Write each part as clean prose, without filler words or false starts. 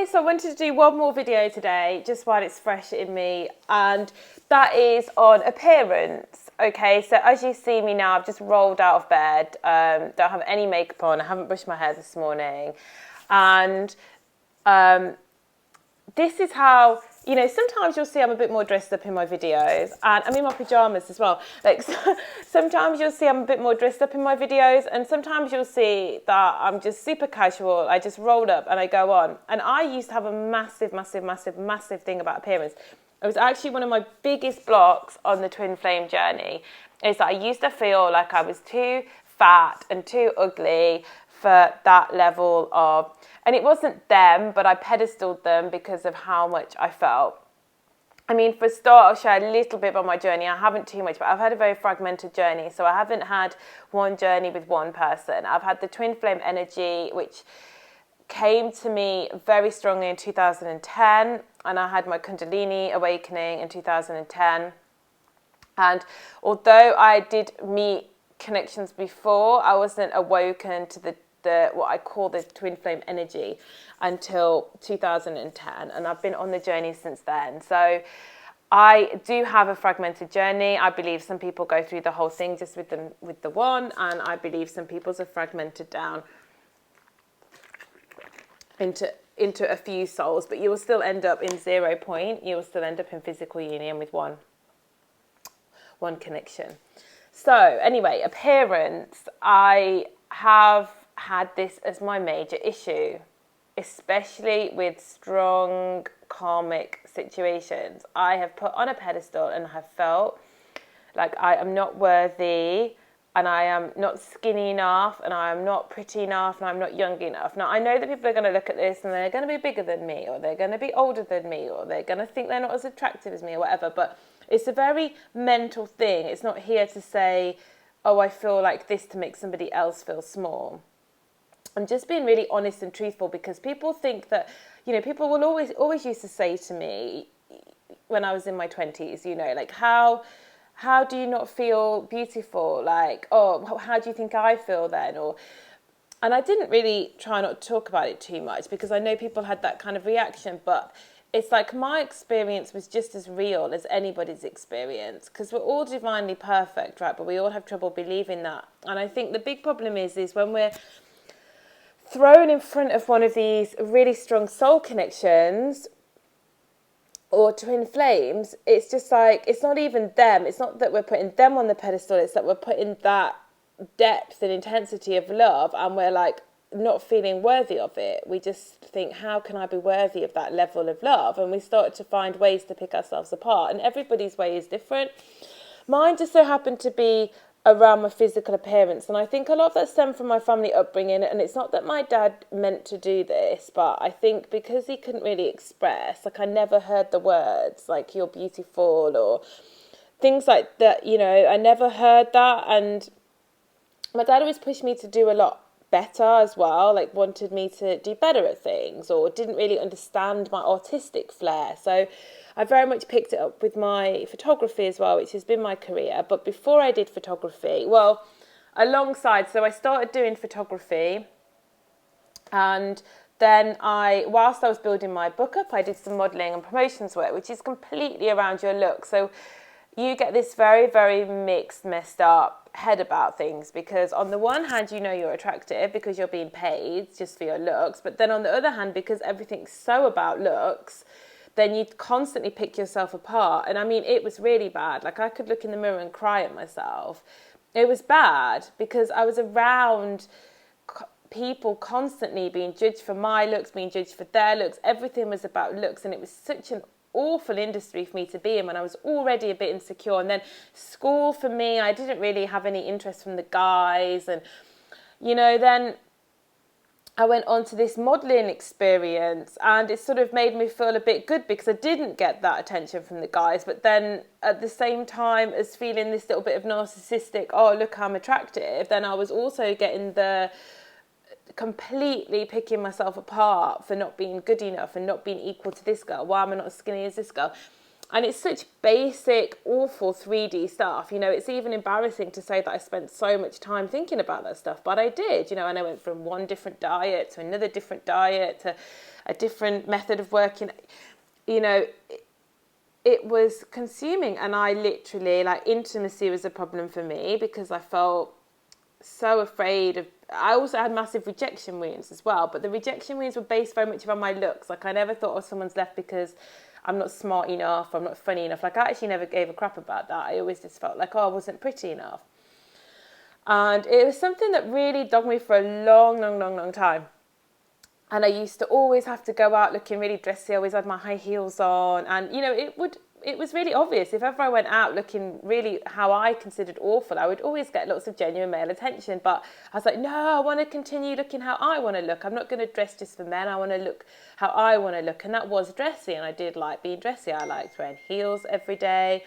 Okay, so I wanted to do one more video today, just while it's fresh in me, and that is on appearance. Okay, so as you see me now, I've just rolled out of bed, don't have any makeup on, I haven't brushed my hair this morning, and this is how, you know, sometimes you'll see I'm a bit more dressed up in my videos, and I'm in my pyjamas as well. Like, sometimes you'll see I'm a bit more dressed up in my videos, and sometimes you'll see that I'm just super casual. I just rolled up and I go on. And I used to have a massive thing about appearance. It was actually one of my biggest blocks on the twin flame journey, is that I used to feel like I was too fat and too ugly for that level of, and it wasn't them, but I pedestaled them because of how much I felt. I mean, for a start, I'll share a little bit about my journey. I haven't too much, but I've had a very fragmented journey. So I haven't had one journey with one person. I've had the twin flame energy, which came to me very strongly in 2010. And I had my Kundalini awakening in 2010. And although I did meet connections before, I wasn't awoken to the what I call the twin flame energy until 2010, and I've been on the journey since then. So I do have a fragmented journey. I believe some people go through the whole thing just with the one, and I believe some people's are fragmented down into a few souls, but you will still end up in 0 point. You will still end up in physical union with one connection. So anyway, appearance, I have had this as my major issue, especially with strong karmic situations. I have put on a pedestal and have felt like I am not worthy, and I am not skinny enough, and I am not pretty enough, and I'm not young enough. Now, I know that people are going to look at this and they're going to be bigger than me, or they're going to be older than me, or they're going to think they're not as attractive as me, or whatever, but it's a very mental thing. It's not here to say, oh, I feel like this to make somebody else feel small. I'm just being really honest and truthful, because people think that, you know, people will always used to say to me when I was in my 20s, you know, like, how do you not feel beautiful? Like, oh, how do you think I feel then? And I didn't really try not to talk about it too much, because I know people had that kind of reaction, but it's like my experience was just as real as anybody's experience, because we're all divinely perfect, right? But we all have trouble believing that. And I think the big problem is when we're thrown in front of one of these really strong soul connections or twin flames, it's just like, it's not even them. It's not that we're putting them on the pedestal. It's that we're putting that depth and intensity of love, and we're like not feeling worthy of it. We just think, how can I be worthy of that level of love? And we start to find ways to pick ourselves apart, and everybody's way is different. Mine just so happened to be around my physical appearance, and I think a lot of that stemmed from my family upbringing. And it's not that my dad meant to do this, but I think because he couldn't really express, like, I never heard the words like "you're beautiful" or things like that, you know, I never heard that. And my dad always pushed me to do a lot better as well, like wanted me to do better at things, or didn't really understand my artistic flair. So I very much picked it up with my photography as well, which has been my career. But before I did photography, well, alongside, so I started doing photography, and then whilst I was building my book up, I did some modelling and promotions work, which is completely around your look. So you get this very, very mixed, messed up head about things, because on the one hand, you know you're attractive because you're being paid just for your looks, but then on the other hand, because everything's so about looks, then you constantly pick yourself apart. And I mean, it was really bad. Like, I could look in the mirror and cry at myself. It was bad because I was around people constantly being judged for my looks, being judged for their looks. Everything was about looks, and it was such an awful industry for me to be in when I was already a bit insecure. And then school, for me, I didn't really have any interest from the guys, and you know, then I went on to this modelling experience, and it sort of made me feel a bit good because I didn't get that attention from the guys, but then at the same time as feeling this little bit of narcissistic, oh, look, I'm attractive, then I was also getting the completely picking myself apart for not being good enough and not being equal to this girl. Why am I not as skinny as this girl? And it's such basic, awful 3D stuff. You know, it's even embarrassing to say that I spent so much time thinking about that stuff, but I did, you know, and I went from one different diet to another different diet to a different method of working. You know, it was consuming, and I literally, like, intimacy was a problem for me because I felt so afraid of, I also had massive rejection wounds as well, but the rejection wounds were based very much around my looks. Like, I never thought, oh, someone's left because I'm not smart enough, I'm not funny enough. Like, I actually never gave a crap about that. I always just felt like, oh, I wasn't pretty enough. And it was something that really dogged me for a long time. And I used to always have to go out looking really dressy. I always had my high heels on. And, you know, it was really obvious. If ever I went out looking really how I considered awful, I would always get lots of genuine male attention. But I was like, no, I want to continue looking how I want to look. I'm not going to dress just for men. I want to look how I want to look. And that was dressy. And I did like being dressy. I liked wearing heels every day.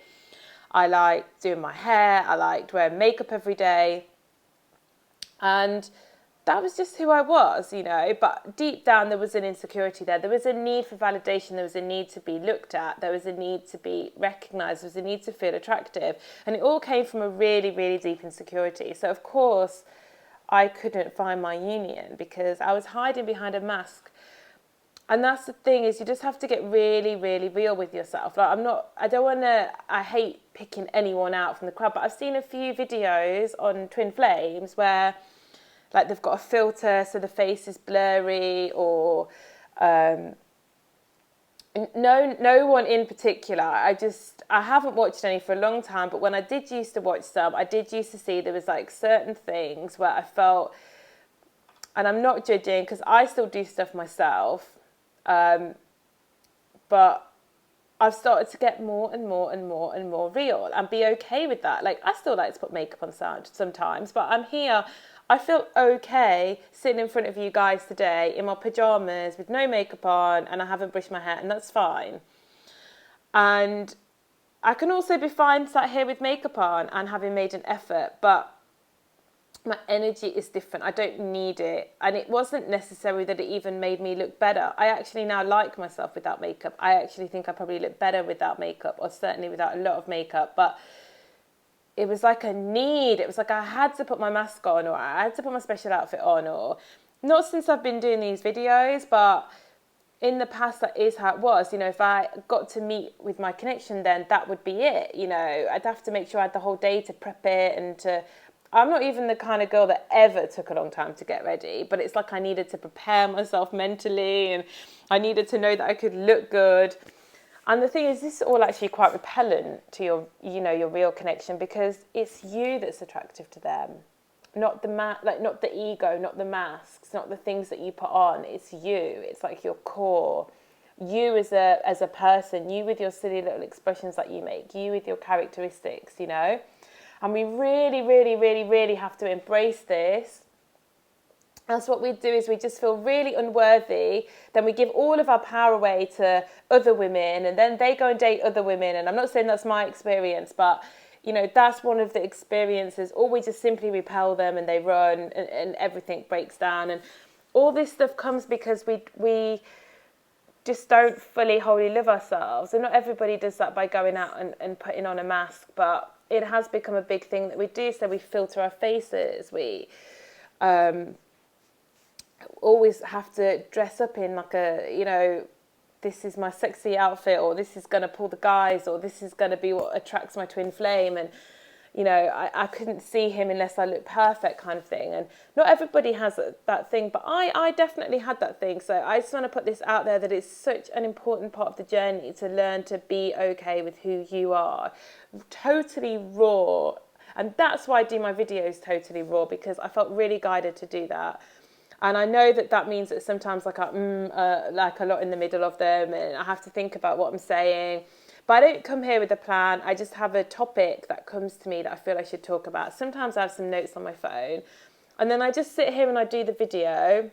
I liked doing my hair. I liked wearing makeup every day. And that was just who I was, you know, but deep down there was an insecurity there. There was a need for validation. There was a need to be looked at. There was a need to be recognised. There was a need to feel attractive. And it all came from a really, really deep insecurity. So, of course, I couldn't find my union because I was hiding behind a mask. And that's the thing, is you just have to get really, really real with yourself. Like, I hate picking anyone out from the crowd, but I've seen a few videos on Twin Flames where, like, they've got a filter so the face is blurry, or no one in particular. I haven't watched any for a long time, but when I did used to watch some, I did used to see there was like certain things where I felt, and I'm not judging because I still do stuff myself, but I've started to get more and more real and be okay with that. Like, I still like to put makeup on sometimes, but I'm here. I feel okay sitting in front of you guys today in my pajamas with no makeup on, and I haven't brushed my hair, and that's fine. And I can also be fine sat here with makeup on and having made an effort, but my energy is different. I don't need it. And it wasn't necessary that it even made me look better. I actually now like myself without makeup. I actually think I probably look better without makeup, or certainly without a lot of makeup. But it was like a need. It was like I had to put my mask on, or I had to put my special outfit on, or not since I've been doing these videos, but in the past, that is how it was. You know, if I got to meet with my connection, then that would be it. You know, I'd have to make sure I had the whole day to prep it and to... I'm not even the kind of girl that ever took a long time to get ready, but it's like I needed to prepare myself mentally, and I needed to know that I could look good. And the thing is, this is all actually quite repellent to your real connection, because it's you that's attractive to them, not the not the ego, not the masks, not the things that you put on. It's you. It's like your core. You as a person, you with your silly little expressions that you make, you with your characteristics, you know. And we really, really, really, really have to embrace this. That's what we do, is we just feel really unworthy. Then we give all of our power away to other women, and then they go and date other women. And I'm not saying that's my experience, but, you know, that's one of the experiences. Or we just simply repel them and they run, and everything breaks down. And all this stuff comes because we just don't fully, wholly love ourselves. And not everybody does that by going out and putting on a mask, but it has become a big thing that we do. So we filter our faces. We always have to dress up in like a, you know, this is my sexy outfit, or this is going to pull the guys, or this is going to be what attracts my twin flame. And, you know, I couldn't see him unless I looked perfect, kind of thing. And not everybody has that thing, but I definitely had that thing. So I just want to put this out there, that it's such an important part of the journey to learn to be okay with who you are. Totally raw. And that's why I do my videos totally raw, because I felt really guided to do that. And I know that means that sometimes like like a lot in the middle of them, and I have to think about what I'm saying. But I don't come here with a plan. I just have a topic that comes to me that I feel I should talk about. Sometimes I have some notes on my phone, and then I just sit here and I do the video.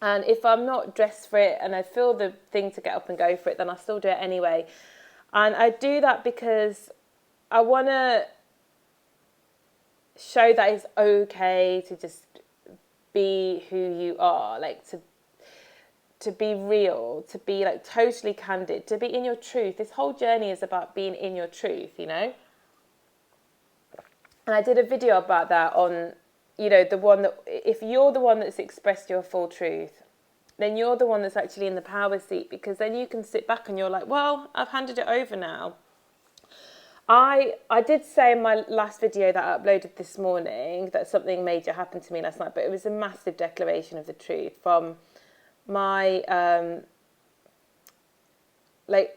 And if I'm not dressed for it and I feel the thing to get up and go for it, then I'll still do it anyway. And I do that because I want to show that it's okay to just be who you are, like to be real, to be like totally candid, to be in your truth. This whole journey is about being in your truth, you know? And I did a video about that on, you know, the one that, if you're the one that's expressed your full truth, then you're the one that's actually in the power seat, because then you can sit back and you're like, well, I've handed it over now. I did say in my last video that I uploaded this morning that something major happened to me last night, but it was a massive declaration of the truth from my, like,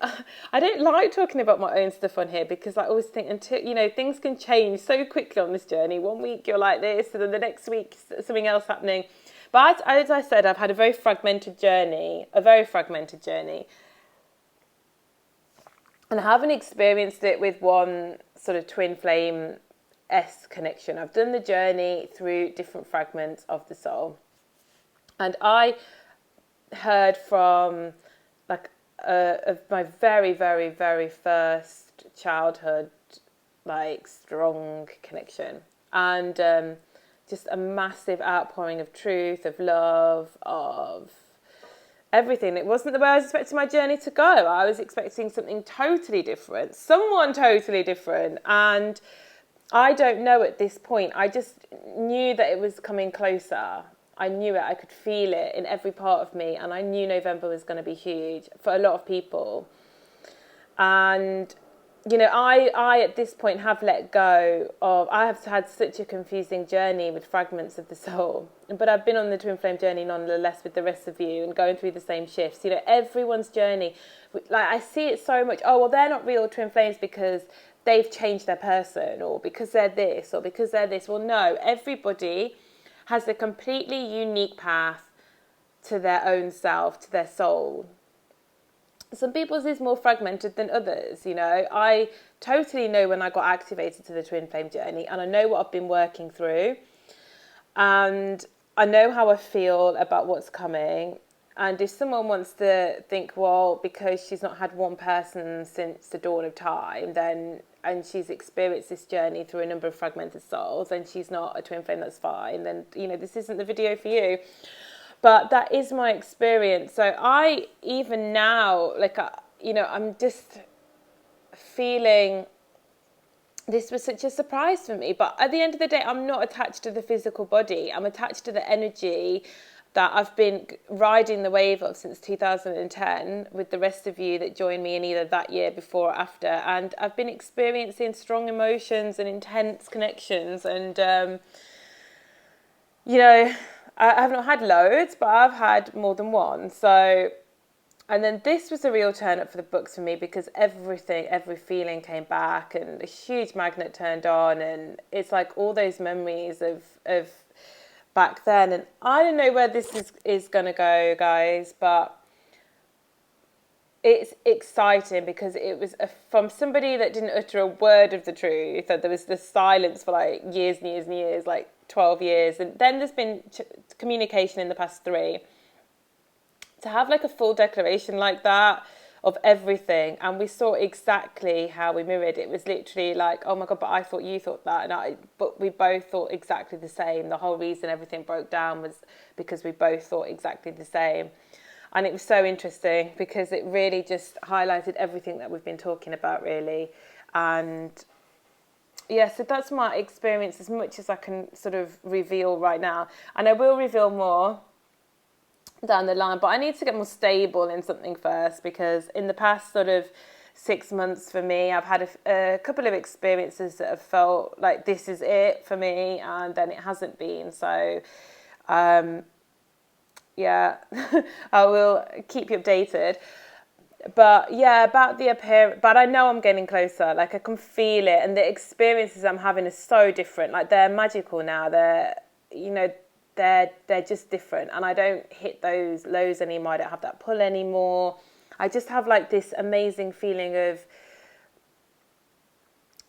I don't like talking about my own stuff on here, because I always think, until, you know, things can change so quickly on this journey. One week you're like this, and then the next week something else happening. But as I said, I've had a very fragmented journey. And I haven't experienced it with one sort of twin flame-esque connection. I've done the journey through different fragments of the soul. And I heard from like of my very, very, very first childhood, like strong connection. And just a massive outpouring of truth, of love, of everything. It wasn't the way I was expecting my journey to go. I was expecting something totally different, someone totally different. And I don't know at this point. I just knew that it was coming closer. I knew it. I could feel it in every part of me. And I knew November was going to be huge for a lot of people. And, you know, I at this point have let go of, I have had such a confusing journey with fragments of the soul. But I've been on the twin flame journey nonetheless with the rest of you, and going through the same shifts. You know, everyone's journey, like I see it so much. Oh, well, they're not real twin flames because they've changed their person, or because they're this, or because they're this. Well, no, everybody has a completely unique path to their own self, to their soul. Some people's is more fragmented than others, you know. I totally know when I got activated to the twin flame journey, and I know what I've been working through, and I know how I feel about what's coming. And if someone wants to think, well, because she's not had one person since the dawn of time, then, and she's experienced this journey through a number of fragmented souls, and she's not a twin flame, that's fine, then, you know, this isn't the video for you. But that is my experience. So I, even now, like, you know, I'm just feeling this was such a surprise for me. But at the end of the day, I'm not attached to the physical body. I'm attached to the energy that I've been riding the wave of since 2010 with the rest of you that joined me in either that year, before or after. And I've been experiencing strong emotions and intense connections. And, you know, I have not had loads, but I've had more than one. So, and then this was a real turn up for the books for me, because every feeling came back, and a huge magnet turned on, and it's like all those memories of back then. And I don't know where this is going to go, guys, but it's exciting, because it was from somebody that didn't utter a word of the truth, that there was this silence for like years and years and years, like 12 years. And then there's been communication in the past 3. To have like a full declaration like that of everything, and we saw exactly how we mirrored. It was literally like, oh my God, but I thought you thought that, but we both thought exactly the same. The whole reason everything broke down was because we both thought exactly the same. And it was so interesting, because it really just highlighted everything that we've been talking about, really. And yeah, so that's my experience, as much as I can sort of reveal right now. And I will reveal more down the line, but I need to get more stable in something first, because in the past sort of 6 months for me, I've had a couple of experiences that have felt like this is it for me, and then it hasn't been. So yeah, I will keep you updated. But yeah, about the appearance, but I know I'm getting closer. Like, I can feel it, and the experiences I'm having are so different. Like, they're magical now. They're, you know, they're just different, and I don't hit those lows anymore. I don't have that pull anymore. I just have like this amazing feeling of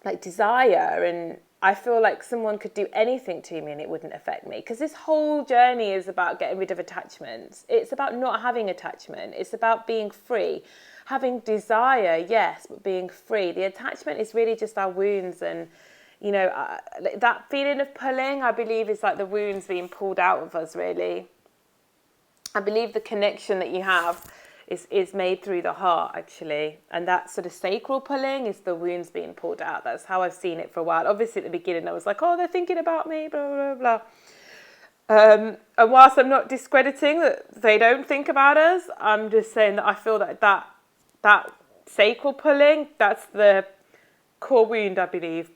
like desire, and I feel like someone could do anything to me and it wouldn't affect me, because this whole journey is about getting rid of attachments. It's about not having attachment. It's about being free. Having desire, yes, but being free. The attachment is really just our wounds, and you know, that feeling of pulling, I believe, is like the wounds being pulled out of us, really. I believe the connection that you have is made through the heart, actually. And that sort of sacral pulling is the wounds being pulled out. That's how I've seen it for a while. Obviously, at the beginning, I was like, oh, they're thinking about me, blah, blah, blah. And whilst I'm not discrediting that they don't think about us, I'm just saying that I feel that sacral pulling, that's the core wound, I believe,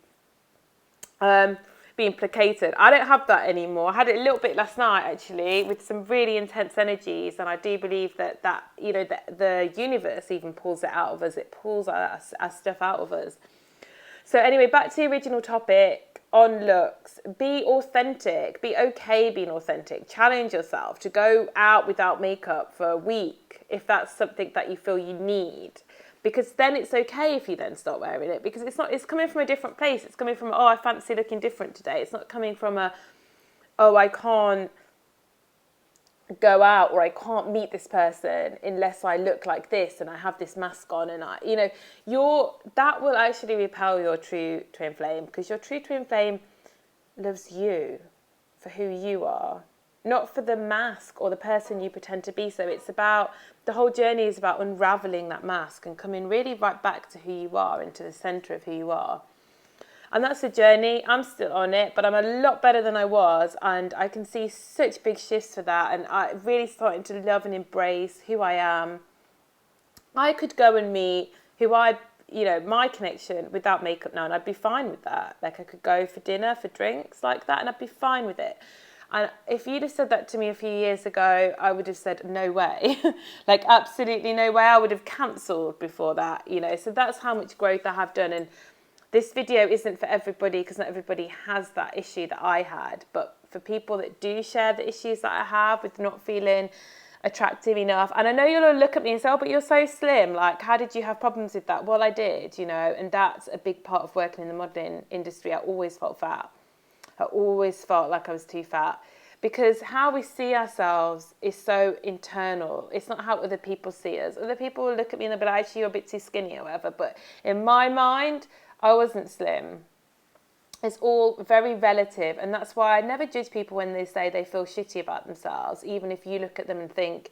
being placated. I don't have that anymore. I had it a little bit last night, actually, with some really intense energies, and I do believe that the universe even pulls it out of us. It pulls our stuff out of us. So anyway, back to the original topic on looks. Be authentic. Be okay being authentic. Challenge yourself to go out without makeup for a week if that's something that you feel you need. Because then it's okay if you then start wearing it, because it's coming from a different place. It's coming from, oh, I fancy looking different today. It's not coming from I can't go out, or I can't meet this person unless I look like this and I have this mask on, and that will actually repel your true twin flame, because your true twin flame loves you for who you are, not for the mask or the person you pretend to be. So it's about, the whole journey is about unraveling that mask and coming really right back to who you are, into the center of who you are. And that's a journey. I'm still on it, but I'm a lot better than I was. And I can see such big shifts for that. And I'm really starting to love and embrace who I am. I could go and meet my connection without makeup now, and I'd be fine with that. Like, I could go for dinner, for drinks like that, and I'd be fine with it. And if you'd have said that to me a few years ago, I would have said, no way. Like, absolutely no way. I would have cancelled before that, So that's how much growth I have done. And this video isn't for everybody, because not everybody has that issue that I had. But for people that do share the issues that I have with not feeling attractive enough, and I know you'll look at me and say, oh, but you're so slim. Like, how did you have problems with that? Well, I did, and that's a big part of working in the modelling industry. I always felt fat. I always felt like I was too fat, because how we see ourselves is so internal. It's not how other people see us. Other people will look at me and they'll be like, actually, you're a bit too skinny or whatever. But in my mind, I wasn't slim. It's all very relative. And that's why I never judge people when they say they feel shitty about themselves, even if you look at them and think,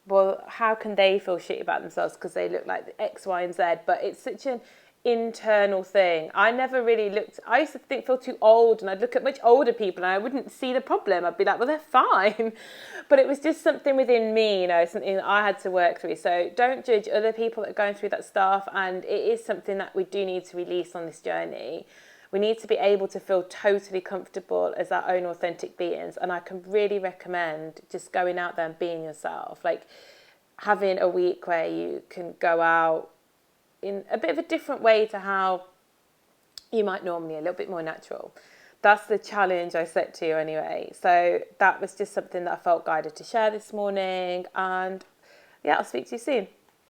well, how can they feel shitty about themselves because they look like X, Y, and Z? But it's such an internal thing. I never really I used to feel too old, and I'd look at much older people and I wouldn't see the problem. I'd be like, well, they're fine. But it was just something within me, something that I had to work through. So don't judge other people that are going through that stuff. And it is something that we do need to release on this journey. We need to be able to feel totally comfortable as our own authentic beings. And I can really recommend just going out there and being yourself. Like, having a week where you can go out in a bit of a different way to how you might normally, a little bit more natural. That's the challenge I set to you anyway. So that was just something that I felt guided to share this morning. And yeah, I'll speak to you soon.